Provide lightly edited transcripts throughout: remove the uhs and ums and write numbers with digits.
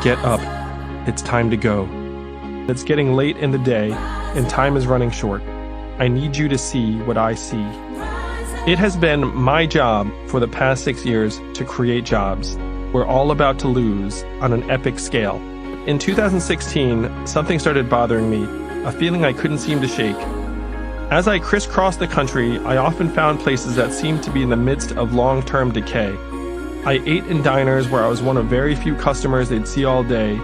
Get up. It's time to go. It's getting late in the day, and time is running short. I need you to see what I see. It has been my job for the past 6 years to create jobs. We're all about to lose on an epic scale. In 2016, something started bothering me, a feeling I couldn't seem to shake. As I crisscrossed the country, I often found places that seemed to be in the midst of long-term decay. I ate in diners where I was one of very few customers they'd see all day,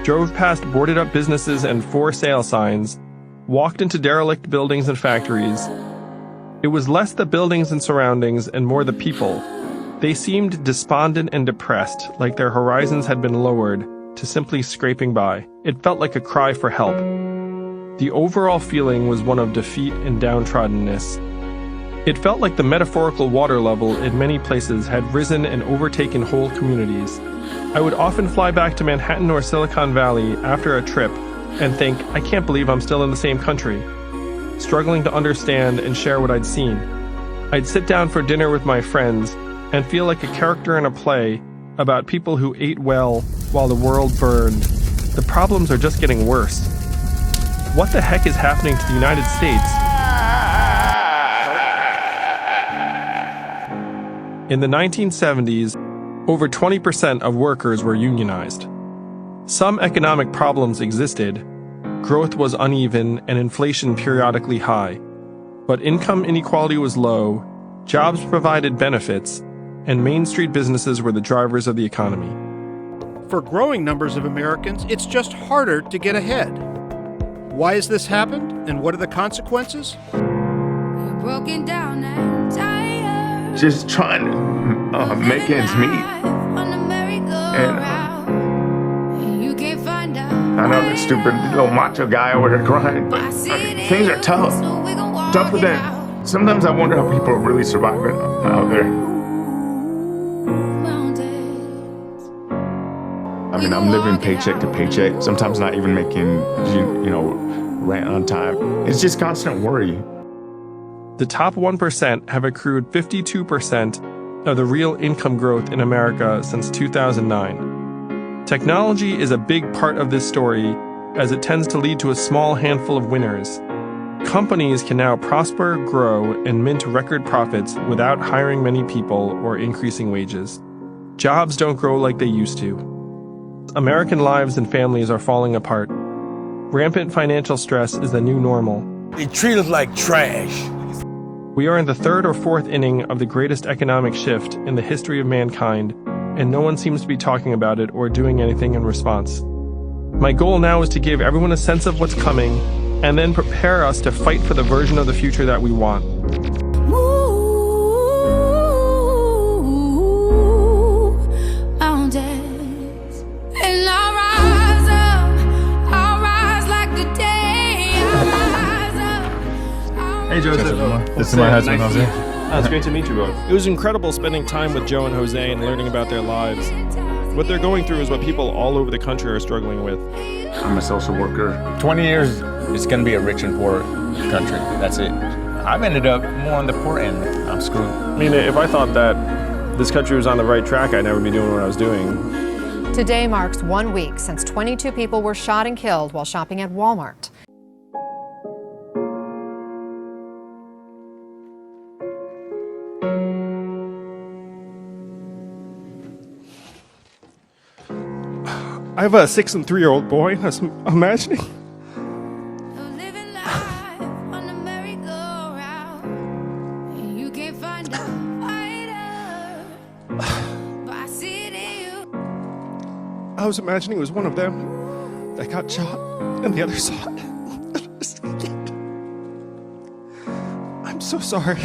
drove past boarded-up businesses and for sale signs, walked into derelict buildings and factories. It was less the buildings and surroundings and more the people. They seemed despondent and depressed, like their horizons had been lowered to simply scraping by. It felt like a cry for help. The overall feeling was one of defeat and downtroddenness. It felt like the metaphorical water level in many places had risen and overtaken whole communities. I would often fly back to Manhattan or Silicon Valley after a trip and think, I can't believe I'm still in the same country, struggling to understand and share what I'd seen. I'd sit down for dinner with my friends and feel like a character in a play about people who ate well while the world burned. The problems are just getting worse. What the heck is happening to the United States? In the 1970s, over 20% of workers were unionized. Some economic problems existed. Growth was uneven and inflation periodically high. But income inequality was low, jobs provided benefits, and Main Street businesses were the drivers of the economy. For growing numbers of Americans, it's just harder to get ahead. Why has this happened, and what are the consequences? You're broken down and tired. Just trying to make ends meet. And you can't find out. I know the stupid little macho guy over there crying, but I mean, things are tough. Tougher than sometimes I wonder how people are really surviving out there. I mean, I'm living paycheck to paycheck, sometimes not even making, rent on time. It's just constant worry. The top 1% have accrued 52% of the real income growth in America since 2009. Technology is a big part of this story, as it tends to lead to a small handful of winners. Companies can now prosper, grow, and mint record profits without hiring many people or increasing wages. Jobs don't grow like they used to. American lives and families are falling apart. Rampant financial stress is the new normal. They treat us like trash. We are in the third or fourth inning of the greatest economic shift in the history of mankind, and no one seems to be talking about it or doing anything in response. My goal now is to give everyone a sense of what's coming, and then prepare us to fight for the version of the future that we want. Hey Joseph, this is my husband, Jose. It's great to meet you both. It was incredible spending time with Joe and Jose and learning about their lives. What they're going through is what people all over the country are struggling with. I'm a social worker. 20 years, it's going to be a rich and poor country. That's it. I've ended up more on the poor end. I'm screwed. I mean, if I thought that this country was on the right track, I'd never be doing what I was doing. Today marks 1 week since 22 people were shot and killed while shopping at Walmart. I have a 6 and 3-year-old boy. I was imagining. I was imagining it was one of them that got shot and the other saw it. I'm so sorry.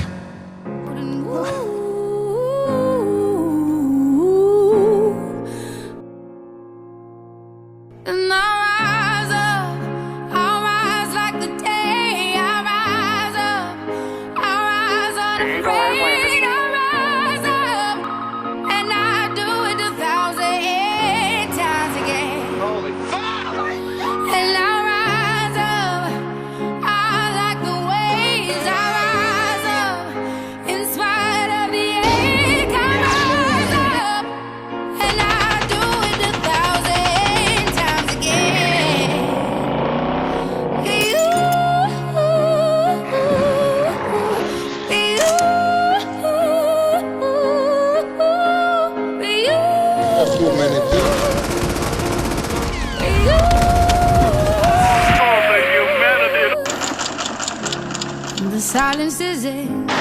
silence is in my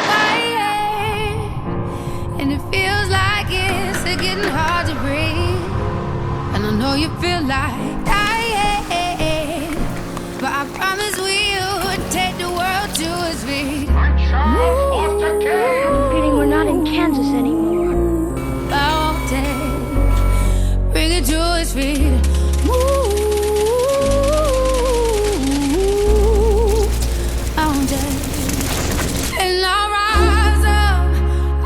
head, and it feels like it's getting hard to breathe. And I know you feel like dying, but I promise we'll take the world to its feet. I'm feeling we're not in Kansas anymore. I won't take, bring it to its feet. I won't take. And I'll rise up,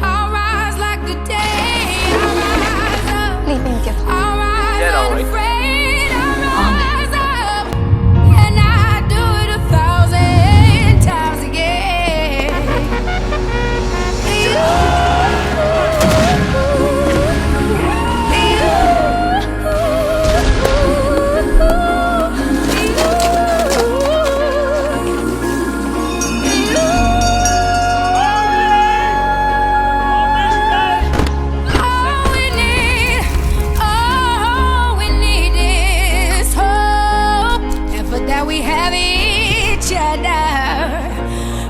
I'll rise like the day. I'll rise up, I'll rise unafraid. I'll rise up, and I do it 1,000 times again. All we need is hope, and for that we have each other,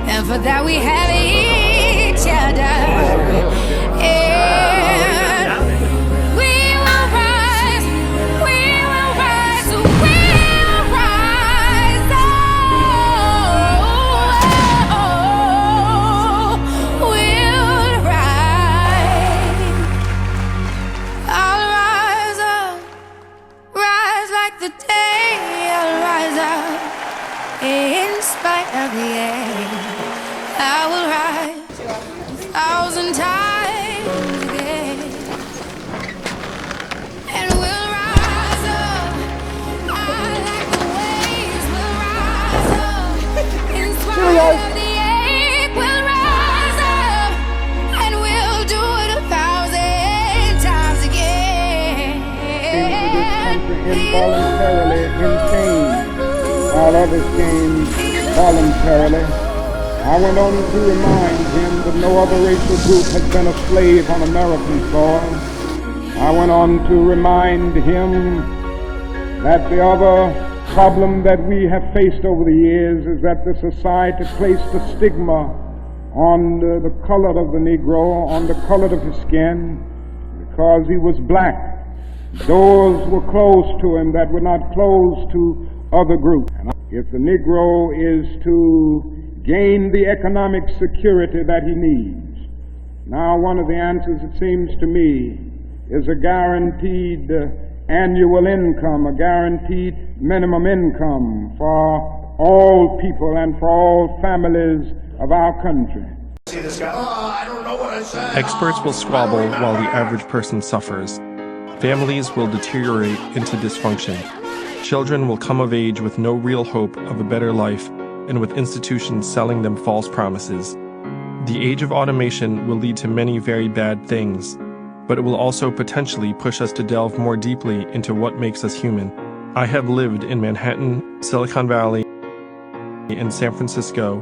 and for that we have each other. And we will rise, we will rise, we will rise. Oh, we'll rise. I'll rise up, rise like the day. I'll rise up in spite of the air. I will rise 1,000 times again, and we'll rise up. I like the waves. We'll rise up in spite of the ache. We'll rise up, and we'll do it 1,000 times again. Involuntarily insane, while others came voluntarily. I went on to remind him that no other racial group has been a slave on American soil. I went on to remind him that the other problem that we have faced over the years is that the society placed a stigma on the color of the Negro, on the color of his skin, because he was black. Doors were closed to him that were not closed to other groups. If the Negro is to gain the economic security that he needs, now one of the answers, it seems to me, is a guaranteed annual income, a guaranteed minimum income for all people and for all families of our country. Experts will squabble while the average person suffers. Families will deteriorate into dysfunction. Children will come of age with no real hope of a better life, and with institutions selling them false promises. The age of automation will lead to many very bad things, but it will also potentially push us to delve more deeply into what makes us human. I have lived in Manhattan, Silicon Valley, and San Francisco,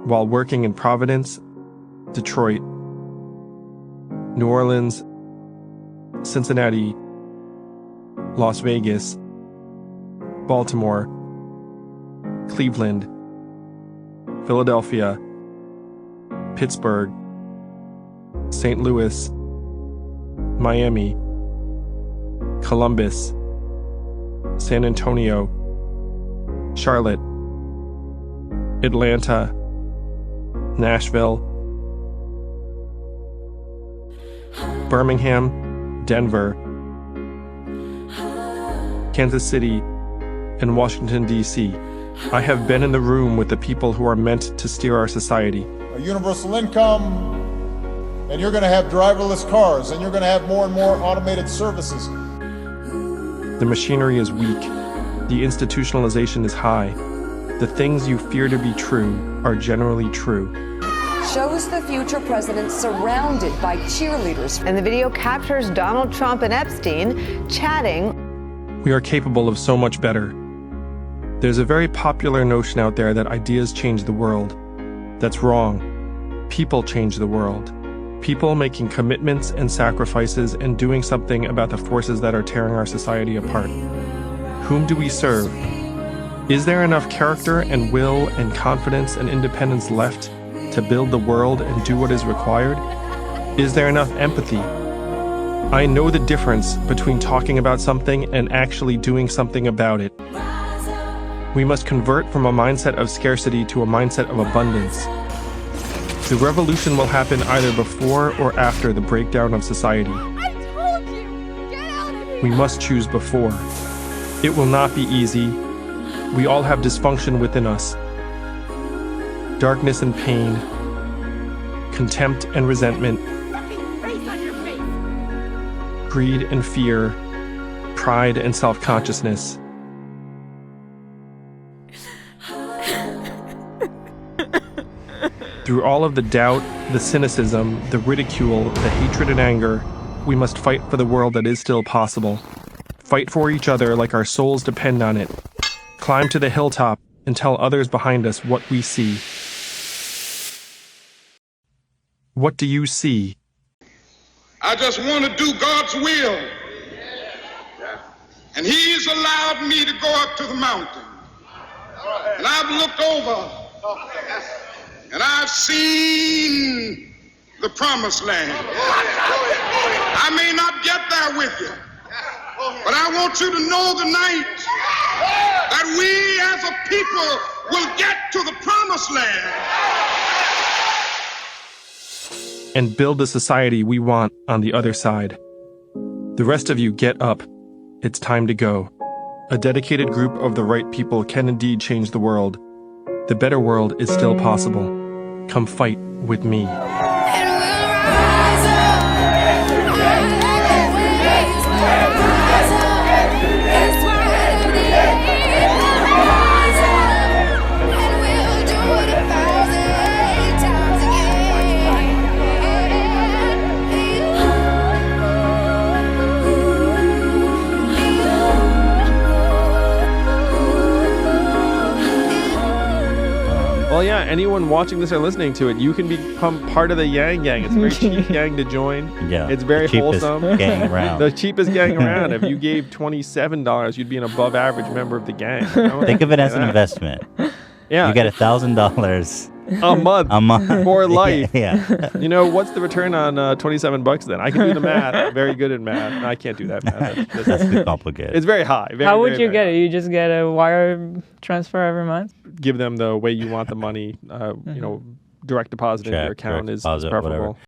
while working in Providence, Detroit, New Orleans, Cincinnati, Las Vegas, Baltimore, Cleveland, Philadelphia, Pittsburgh, St. Louis, Miami, Columbus, San Antonio, Charlotte, Atlanta, Nashville, Birmingham, Denver, Kansas City, and Washington, D.C. I have been in the room with the people who are meant to steer our society. A universal income, and you're going to have driverless cars, and you're going to have more and more automated services. The machinery is weak. The institutionalization is high. The things you fear to be true are generally true. Shows the future president surrounded by cheerleaders. And the video captures Donald Trump and Epstein chatting. We are capable of so much better. There's a very popular notion out there that ideas change the world. That's wrong. People change the world. People making commitments and sacrifices and doing something about the forces that are tearing our society apart. Whom do we serve? Is there enough character and will and confidence and independence left to build the world and do what is required? Is there enough empathy? I know the difference between talking about something and actually doing something about it. We must convert from a mindset of scarcity to a mindset of abundance. The revolution will happen either before or after the breakdown of society. I told you! Get out of here! We must choose before. It will not be easy. We all have dysfunction within us. Darkness and pain, contempt and resentment, greed and fear, pride and self-consciousness. Through all of the doubt, the cynicism, the ridicule, the hatred and anger, we must fight for the world that is still possible. Fight for each other like our souls depend on it. Climb to the hilltop and tell others behind us what we see. What do you see? I just want to do God's will. And He's allowed me to go up to the mountain. And I've looked over and I've seen the promised land. I may not get there with you, but I want you to know tonight that we as a people will get to the promised land. And build the society we want on the other side. The rest of you get up. It's time to go. A dedicated group of the right people can indeed change the world. The better world is still possible. Come fight with me. Well, yeah, anyone watching this or listening to it, you can become part of the Yang Gang. It's a very cheap gang to join. Yeah, it's very wholesome. Gang around. The cheapest gang around. If you gave $27, you'd be an above average member of the gang. You know? Think of it as an investment. Yeah. You get $1,000 a month. A month. For life. Yeah. You know, what's the return on $27 then? I can do the math. I'm very good at math. I can't do that math. That's too complicated. It's very high. How would you get it? You just get a wire transfer every month? Give them the way you want the money, direct deposit into your account is preferable.